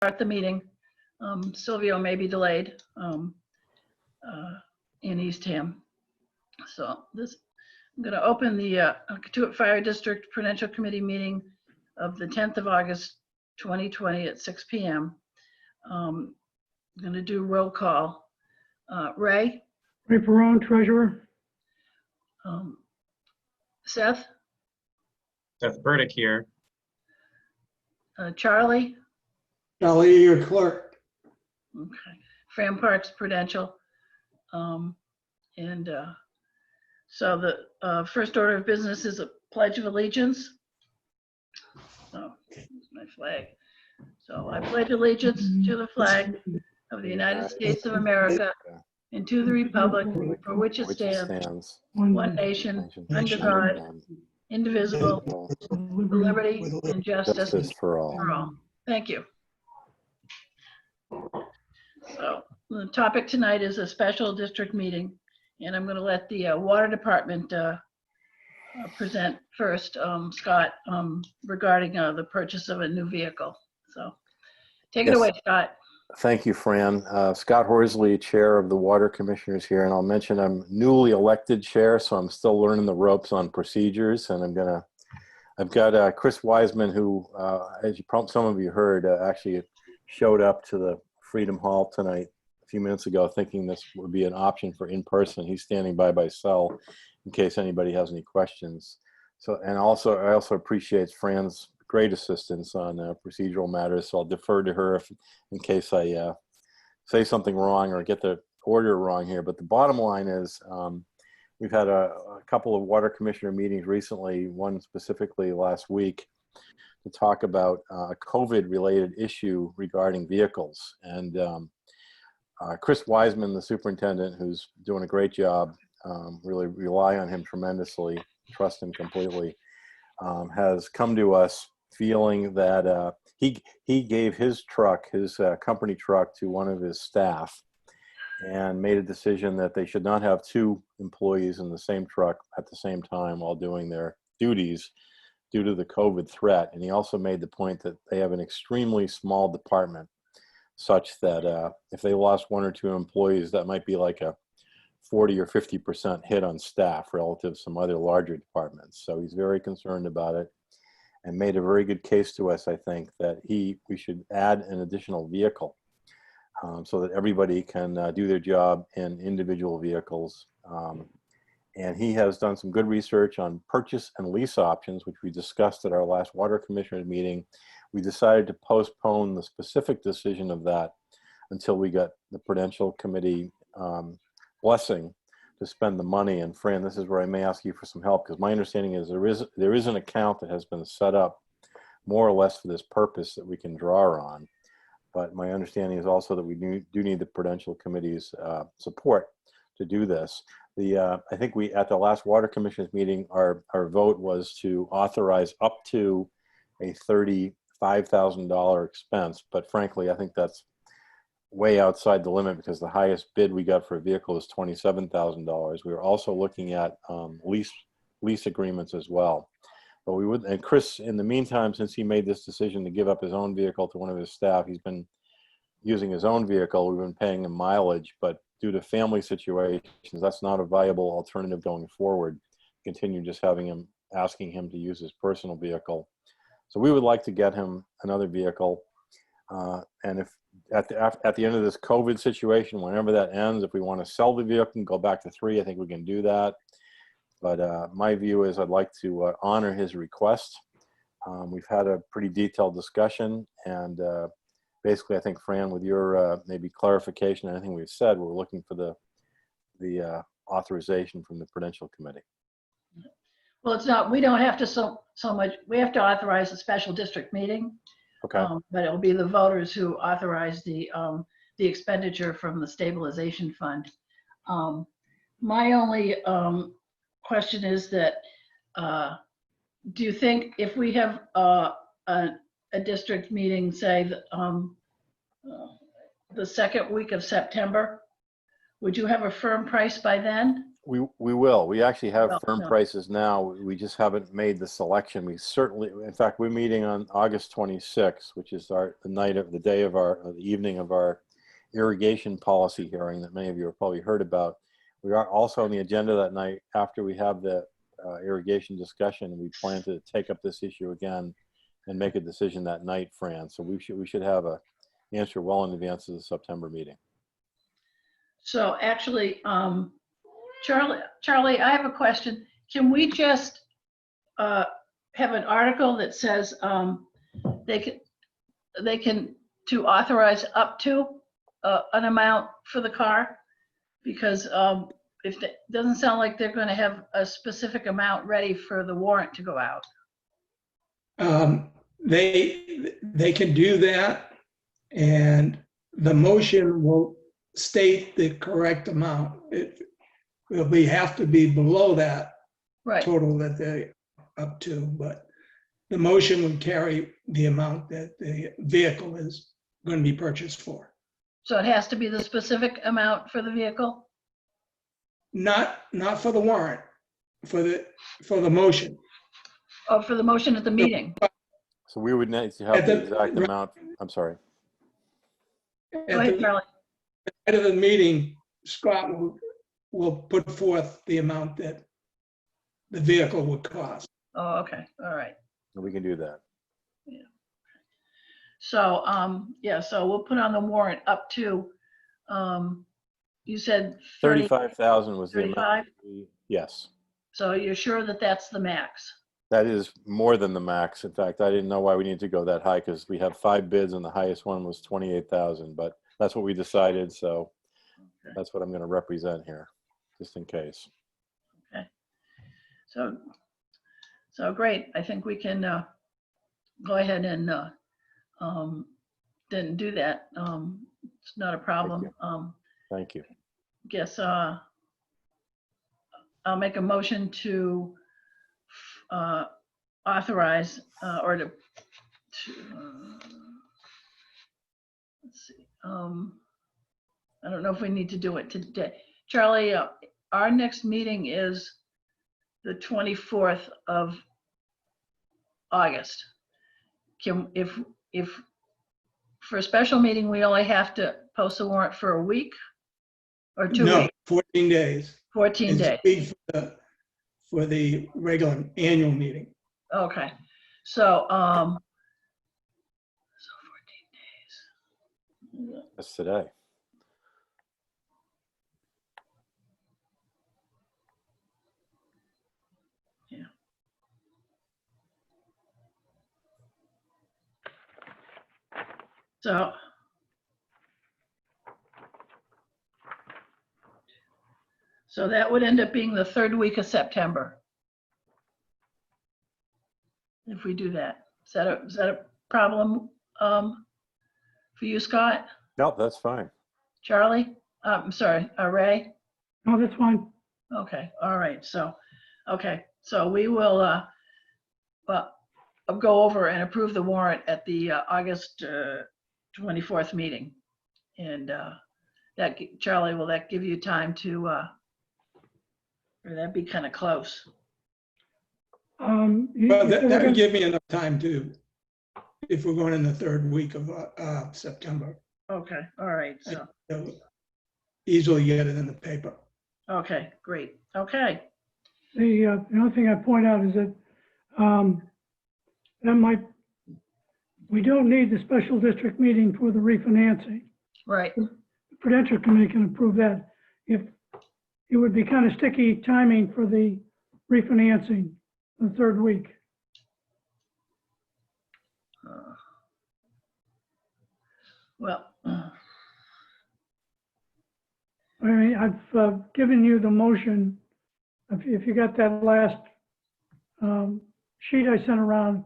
Start the meeting. Silvio may be delayed in Eastham. So I'm going to open the Katuitt Fire District Prudential Committee meeting of the 10th of August, 2020 at 6 p.m. I'm going to do roll call. Ray? Ray Perron, treasurer. Seth? Seth Burdick here. Charlie? Charlie, your clerk. Okay. Fran Parks, Prudential. So the first order of business is a Pledge of Allegiance. Oh, here's my flag. So I pledge allegiance to the flag of the United States of America and to the republic for which it stands, one nation, under God, indivisible, with liberty and justice for all. Thank you. So the topic tonight is a special district meeting, and I'm going to let the water department present first, Scott, regarding the purchase of a new vehicle. So take it away, Scott. Thank you, Fran. Scott Horsley, chair of the Water Commissioners here, and I'll mention I'm newly elected chair, so I'm still learning the ropes on procedures, and I've got Chris Wiseman, who, as some of you heard, actually showed up to the Freedom Hall tonight a few minutes ago, thinking this would be an option for in-person. He's standing by cell in case anybody has any questions. So, and also, I also appreciate Fran's great assistance on procedural matters, so I'll defer to her in case I say something wrong or get the order wrong here. But the bottom line is we've had a couple of water commissioner meetings recently, one specifically last week, to talk about a COVID-related issue regarding vehicles. And Chris Wiseman, the superintendent, who's doing a great job, really rely on him tremendously, trust him completely, has come to us feeling that he gave his truck, his company truck, to one of his staff and made a decision that they should not have two employees in the same truck at the same time while doing their duties due to the COVID threat. And he also made the point that they have an extremely small department, such that if they lost one or two employees, that might be like a 40 or 50% hit on staff relative to some other larger departments. So he's very concerned about it and made a very good case to us, I think, that we should add an additional vehicle so that everybody can do their job in individual vehicles. And he has done some good research on purchase and lease options, which we discussed at our last Water Commissioners meeting. We decided to postpone the specific decision of that until we got the Prudential Committee blessing to spend the money. And Fran, this is where I may ask you for some help, because my understanding is there is an account that has been set up more or less for this purpose that we can draw on. But my understanding is also that we do need the Prudential Committee's support to do this. I think at the last Water Commissioners meeting, our vote was to authorize up to a $35,000 expense. But frankly, I think that's way outside the limit, because the highest bid we got for a vehicle is $27,000. We were also looking at lease agreements as well. But we would, and Chris, in the meantime, since he made this decision to give up his own vehicle to one of his staff, he's been using his own vehicle. We've been paying him mileage, but due to family situations, that's not a viable alternative going forward. Continue just asking him to use his personal vehicle. So we would like to get him another vehicle. And if at the end of this COVID situation, whenever that ends, if we want to sell the vehicle and go back to 3, I think we can do that. But my view is I'd like to honor his request. We've had a pretty detailed discussion, and basically, I think, Fran, with your maybe clarification on anything we've said, we're looking for the authorization from the Prudential Committee. Well, it's not, we don't have to so much, we have to authorize a special district meeting. Okay. But it'll be the voters who authorize the expenditure from the stabilization fund. My only question is that, do you think if we have a district meeting, say the second week of September, would you have a firm price by then? We will. We actually have Well, firm no. prices now. We just haven't made the selection. We certainly, in fact, we're meeting on August 26th, which is the day of the evening of our irrigation policy hearing that many of you have probably heard about. We are also on the agenda that night after we have the irrigation discussion. We plan to take up this issue again and make a decision that night, Fran. So we should have an answer well in advance of the September meeting. So actually, Charlie, I have a question. Can we just have an article that says they can to authorize up to an amount for the car? Because if it doesn't sound like they're going to have a specific amount ready for the warrant to go out. They can do that, and the motion will state the correct amount. It will have to be below that Right. total that they're up to, but the motion would carry the amount that the vehicle is going to be purchased for. So it has to be the specific amount for the vehicle? Not for the warrant, for the motion. Oh, for the motion at the meeting? So we would need to have At the the- exact amount. I'm sorry. Go At ahead, the Charlie. end of the meeting, Scott will put forth the amount that the vehicle would cost. Oh, okay, all right. We can do that. So, yeah, so we'll put on the warrant up to, you said 30, 35,000 was the 35? amount. Yes. So you're sure that that's the max? That is more than the max. In fact, I didn't know why we needed to go that high because we have 5 bids and the highest one was 28,000, but that's what we decided. So Okay. that's what I'm going to represent here, just in case. So great. I think we can go ahead and then do that. It's not a problem. Thank you. Guess I'll make a motion to authorize or to let's see. I don't know if we need to do it today. Charlie, our next meeting is the 24th of August. If for a special meeting, we only have to post a warrant for a week or 2 No, weeks, 14 days. 14 It's days. a week for the regular annual meeting. Okay, so 14 days. That's today. So that would end up being the third week of September. If we do that. Is that a problem for you, Scott? No, that's fine. Charlie? I'm sorry, Ray? No, that's fine. Okay, all right, so, okay, so we will go over and approve the warrant at the August 24th meeting. And Charlie, will that give you time to, or that'd be kind of close? Well, that would give me enough time to, if we're going in the third week of September, Okay, all right, so, they'll easily get it in the paper. okay, great, okay. The only thing I point out is that we don't need the special district meeting for the refinancing. Right, The Prudential committee can approve that. If it would be kind of sticky timing for the refinancing the third week. well, I mean, I've given you the motion. If you got that last sheet I sent around,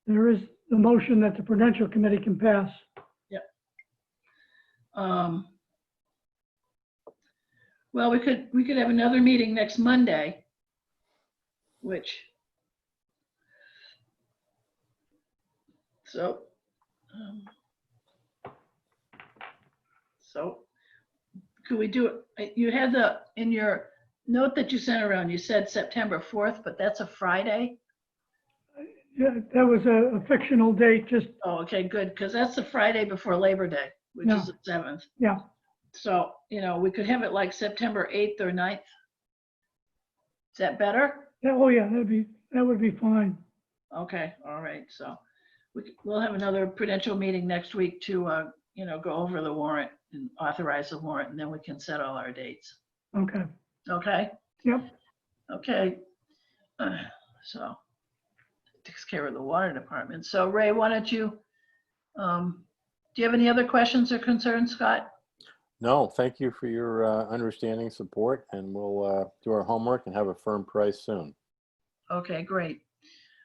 there is the motion that the Prudential committee can pass. well, we could have another meeting next Monday, which, so could we do it? You had in your note that you sent around, you said September 4th, but that's a Friday? Yeah, that was a fictional date, just, Oh, okay, good, because that's the Friday before Labor Day, which Yeah. is the 7th. yeah. So, we could have it like September 8th or 9th. Is that better? Oh, yeah, that would be fine. Okay, all right, so we'll have another Prudential meeting next week to, go over the warrant and authorize the warrant, and then we can set all our dates. Okay, Okay? yep. Okay. So takes care of the water department. So Ray, why don't you, do you have any other questions or concerns, Scott? No, thank you for your understanding, support, and we'll do our homework and have a firm price soon. Okay, great.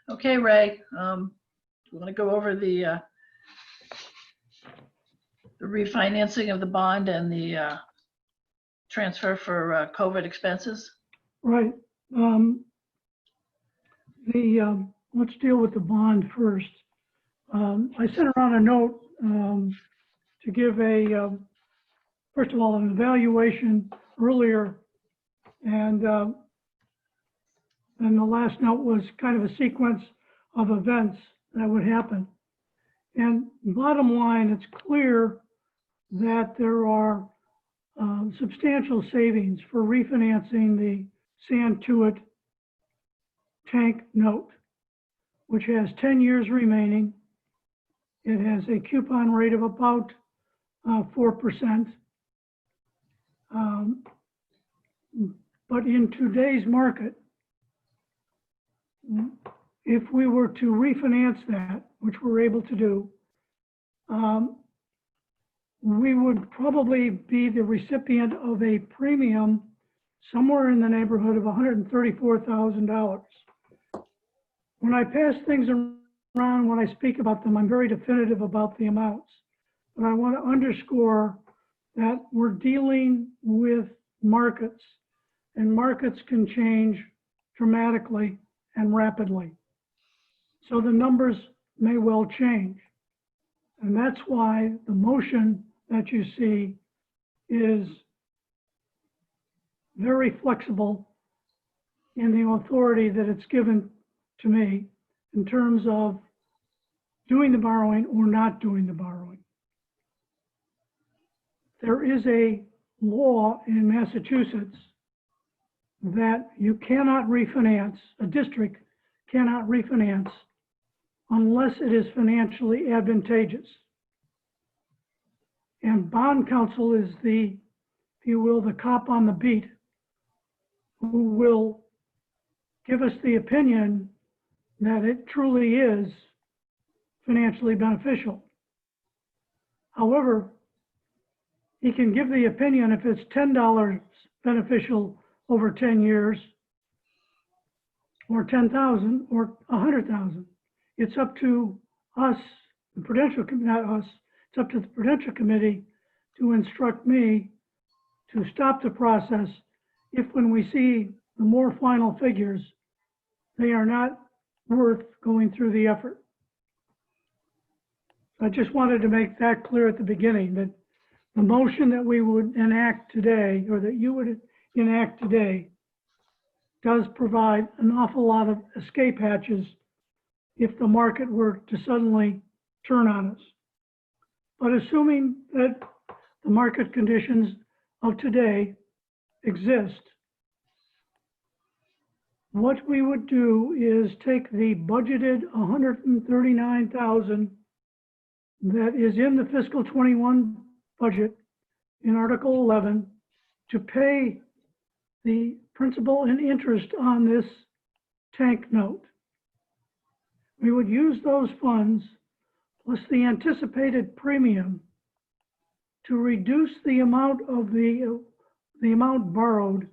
Okay, Ray, we want to go over the refinancing of the bond and the transfer for COVID expenses. Right. Let's deal with the bond first. I sent around a note to give first of all, an evaluation earlier, and then the last note was kind of a sequence of events that would happen. And bottom line, it's clear that there are substantial savings for refinancing the Santuit tank note, which has 10 years remaining. It has a coupon rate of about 4%. But in today's market, if we were to refinance that, which we're able to do, we would probably be the recipient of a premium somewhere in the neighborhood of $134,000. When I pass things around, when I speak about them, I'm very definitive about the amounts. But I want to underscore that we're dealing with markets, and markets can change dramatically and rapidly. So the numbers may well change. And that's why the motion that you see is very flexible in the authority that it's given to me in terms of doing the borrowing or not doing the borrowing. There is a law in Massachusetts that you cannot refinance, a district cannot refinance unless it is financially advantageous. And bond counsel is the, if you will, the cop on the beat who will give us the opinion that it truly is financially beneficial. However, he can give the opinion if it's $10 beneficial over 10 years, or 10,000, or 100,000. It's up to us, the Prudential, not us, it's up to the Prudential Committee to instruct me to stop the process if, when we see the more final figures, they are not worth going through the effort. I just wanted to make that clear at the beginning, that the motion that we would enact today, or that you would enact today, does provide an awful lot of escape hatches if the market were to suddenly turn on us. But assuming that the market conditions of today exist, what we would do is take the budgeted $139,000 that is in the fiscal 21 budget in Article 11 to pay the principal and interest on this tank note. We would use those funds plus the anticipated premium to reduce the amount of the amount borrowed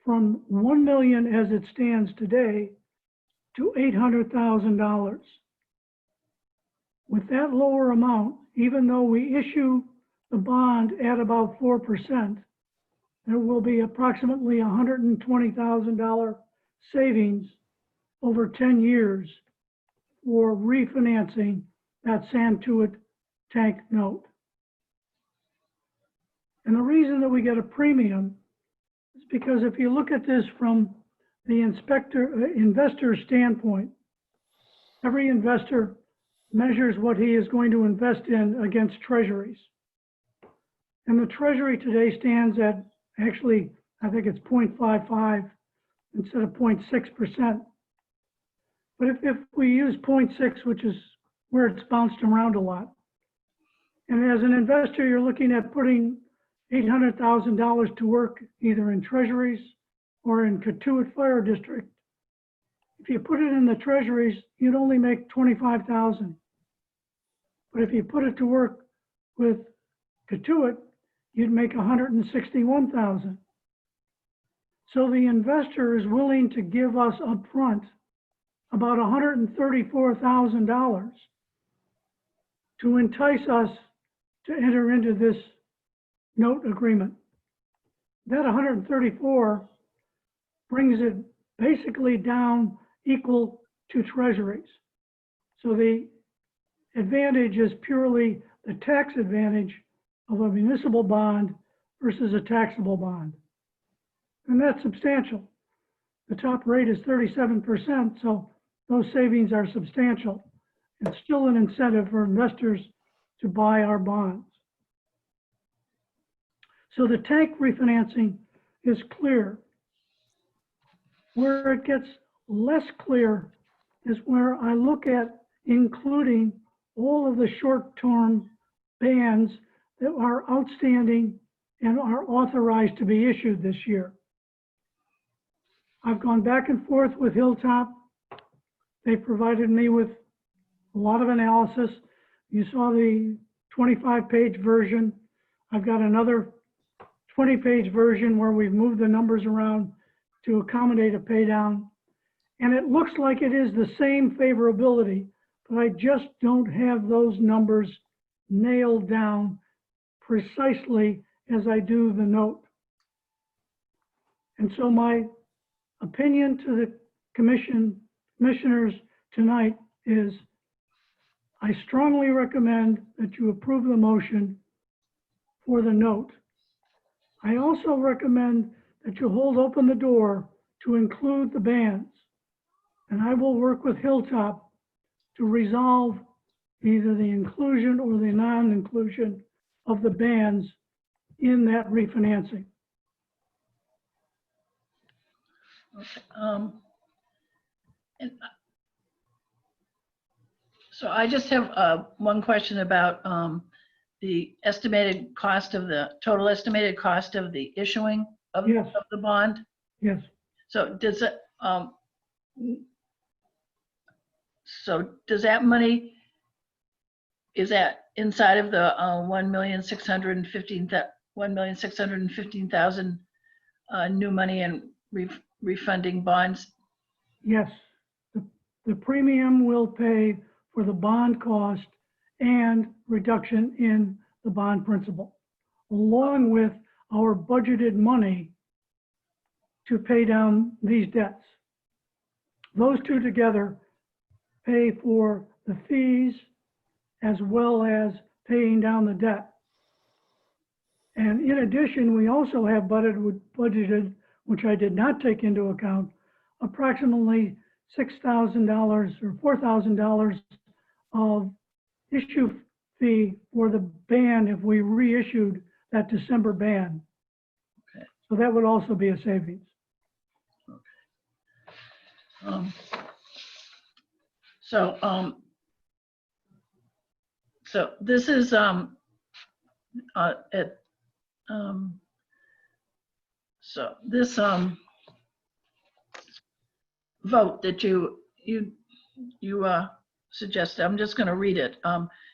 from $1 million as it stands today to $800,000. With that lower amount, even though we issue the bond at about 4%, there will be approximately $120,000 savings over 10 years for refinancing that Santuit tank note. And the reason that we get a premium is because if you look at this from the investor standpoint, every investor measures what he is going to invest in against treasuries. And the treasury today stands at, actually, I think it's 0.55 instead of 0.6%. But if we use 0.6, which is where it's bounced around a lot, and as an investor, you're looking at putting $800,000 to work either in treasuries or in Katuitt Fire District. If you put it in the treasuries, you'd only make $25,000. But if you put it to work with Katuitt, you'd make $161,000. So the investor is willing to give us upfront about $134,000 to entice us to enter into this note agreement. That 134 brings it basically down equal to treasuries. So the advantage is purely the tax advantage of a municipal bond versus a taxable bond. And that's substantial. The top rate is 37%, so those savings are substantial. It's still an incentive for investors to buy our bonds. So the tank refinancing is clear. Where it gets less clear is where I look at including all of the short-term bans that are outstanding and are authorized to be issued this year. I've gone back and forth with Hilltop. They provided me with a lot of analysis. You saw the 25-page version. I've got another 20-page version where we've moved the numbers around to accommodate a pay down. And it looks like it is the same favorability, but I just don't have those numbers nailed down precisely as I do the note. And so my opinion to the commissioners tonight is I strongly recommend that you approve the motion for the note. I also recommend that you hold open the door to include the bans. And I will work with Hilltop to resolve either the inclusion or the non-inclusion of the bans in that refinancing. Okay. And so I just have one question about the estimated cost of the total estimated cost of the issuing of, Yes. of the bond. Yes, So does it, so does that money, is that inside of the 1,615,000 new money and refunding bonds? yes. The premium will pay for the bond cost and reduction in the bond principal, along with our budgeted money to pay down these debts. Those two together pay for the fees as well as paying down the debt. And in addition, we also have budgeted, which I did not take into account, approximately $6,000 or $4,000 of issue fee for the ban if we reissued that December ban. Okay. So that would also be a savings. So this is so this vote that you suggested, I'm just going to read it.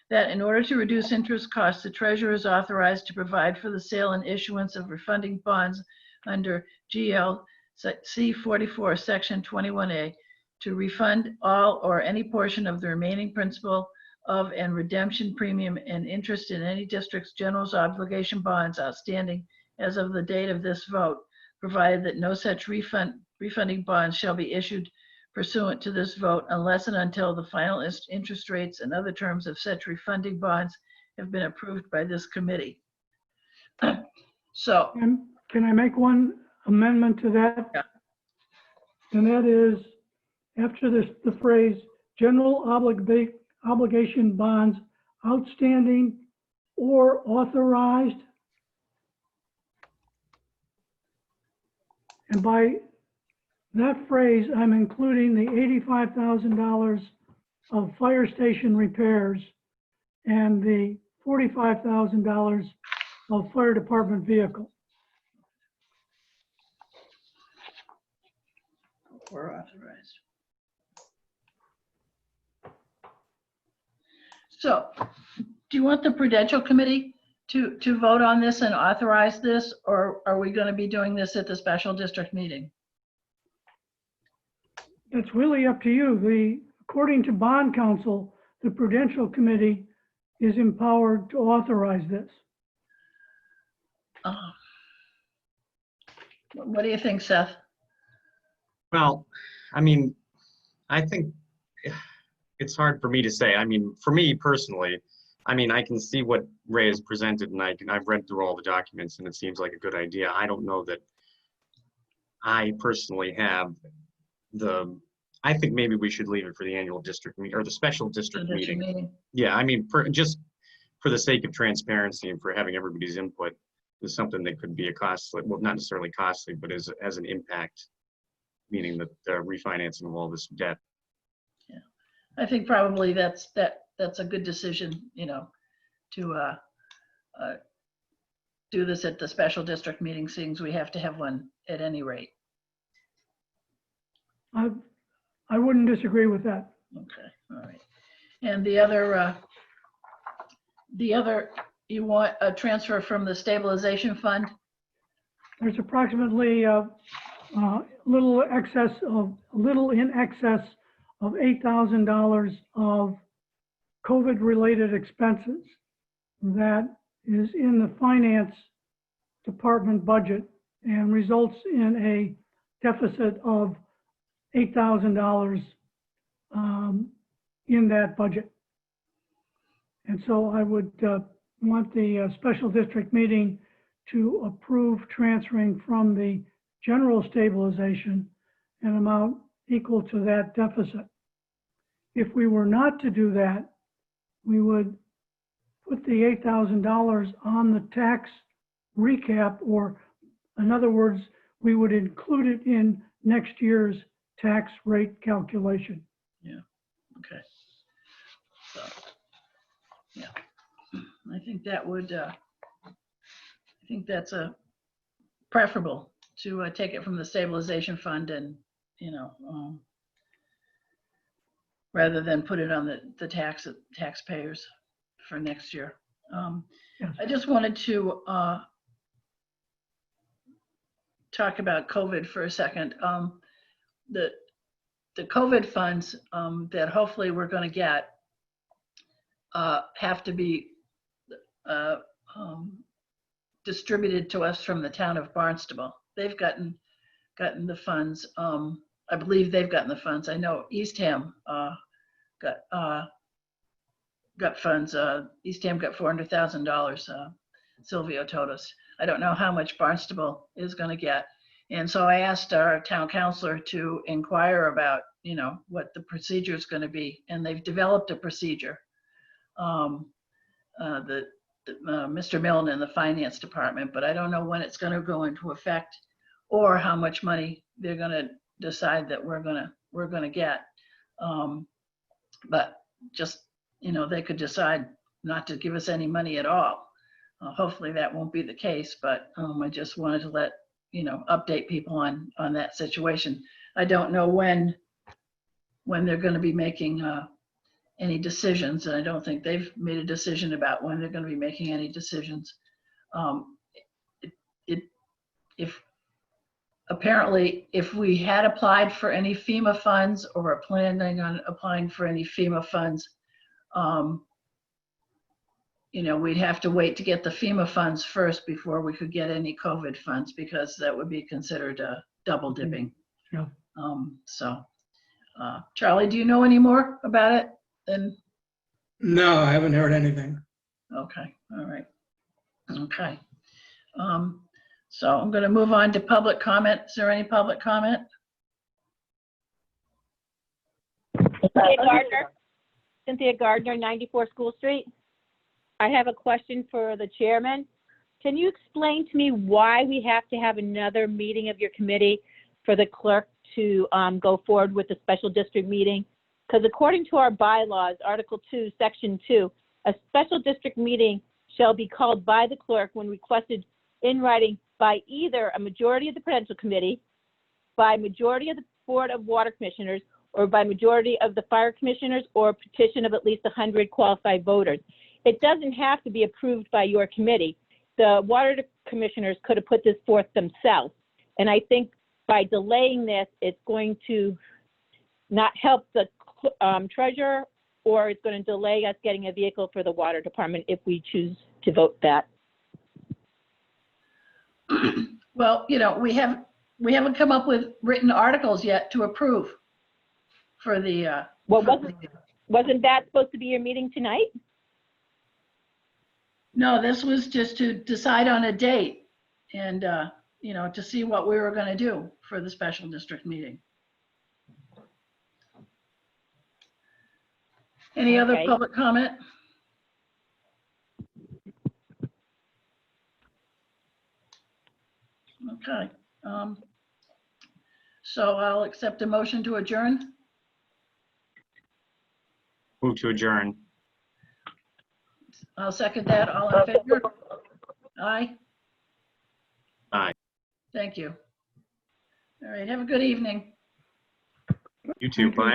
That in order to reduce interest costs, the treasurer is authorized to provide for the sale and issuance of refunding bonds under GLC 44, Section 21A, to refund all or any portion of the remaining principal of and redemption premium and interest in any district's general obligation bonds outstanding as of the date of this vote, provided that no such refunding bonds shall be issued pursuant to this vote unless and until the final interest rates and other terms of such refunding bonds have been approved by this committee. So, And can I make one amendment to that. Yeah. And that is, after this, the phrase, general obligation bonds outstanding or authorized. And by that phrase, I'm including the $85,000 of fire station repairs and the $45,000 of fire department vehicle. Or authorized. So, do you want the Prudential Committee to vote on this and authorize this, or are we going to be doing this at the special district meeting? It's really up to you. According to bond counsel, the Prudential Committee is empowered to authorize this. What do you think, Seth? Well, I mean, I think it's hard for me to say. I mean, for me personally, I mean, I can see what Ray has presented, and I've read through all the documents, and it seems like a good idea. I don't know that I personally have I think maybe we should leave it for the annual district meeting or the special district meeting. Yeah, I mean, just for the sake of transparency and for having everybody's input, is something that could be a costly, well, not necessarily costly, but as an impact, meaning the refinancing of all this debt. Yeah, I think probably that's a good decision, to do this at the special district meeting, seeing as we have to have one at any rate. I wouldn't disagree with that. Okay, all right. And the other, you want a transfer from the stabilization fund? There's approximately a little in excess of $8,000 of COVID-related expenses that is in the finance department budget and results in a deficit of $8,000 in that budget. And so I would want the special district meeting to approve transferring from the general stabilization an amount equal to that deficit. If we were not to do that, we would put the $8,000 on the tax recap, or in other words, we would include it in next year's tax rate calculation. Yeah, okay. So, yeah, I think that would, I think that's preferable to take it from the stabilization fund and, rather than put it on the taxpayers for next year. Yes. I just wanted to talk about COVID for a second. The COVID funds that hopefully we're going to get have to be distributed to us from the town of Barnstable. They've gotten the funds. I believe they've gotten the funds. I know Eastham got funds. Eastham got $400,000. Silvio told us. I don't know how much Barnstable is going to get. And so I asked our town councilor to inquire about, what the procedure is going to be. And they've developed a procedure. Mr. Milne in the finance department, but I don't know when it's going to go into effect or how much money they're going to decide that we're going to get. But just, they could decide not to give us any money at all. Hopefully that won't be the case, but I just wanted to let, update people on that situation. I don't know when they're going to be making any decisions, and I don't think they've made a decision about when they're going to be making any decisions. Apparently, if we had applied for any FEMA funds or are planning on applying for any FEMA funds, we'd have to wait to get the FEMA funds first before we could get any COVID funds, because that would be considered double dipping. Yeah. Charlie, do you know any more about it? No, I haven't heard anything. Okay, all right. Okay. So I'm going to move on to public comment. Is there any public comment? Cynthia Gardner, 94 School Street. I have a question for the chairman. Can you explain to me why we have to have another meeting of your committee for the clerk to go forward with the special district meeting? Because according to our bylaws, Article 2, Section 2, a special district meeting shall be called by the clerk when requested in writing by either a majority of the Prudential Committee, by majority of the Board of Water Commissioners, or by majority of the Fire Commissioners, or a petition of at least 100 qualified voters. It doesn't have to be approved by your committee. The Water Commissioners could have put this forth themselves. And I think by delaying this, it's going to not help the treasurer, or it's going to delay us getting a vehicle for the water department if we choose to vote that. Well, you know, we haven't come up with written articles yet to approve for the. Well, wasn't that supposed to be your meeting tonight? No, this was just to decide on a date and, you know, to see what we were going to do for the special district meeting. Any other Okay. public comment? Okay. So I'll accept a motion to adjourn. Move to adjourn. I'll second that. All in favor? Aye. Aye. Thank you. All right. Have a good evening. You too. Bye.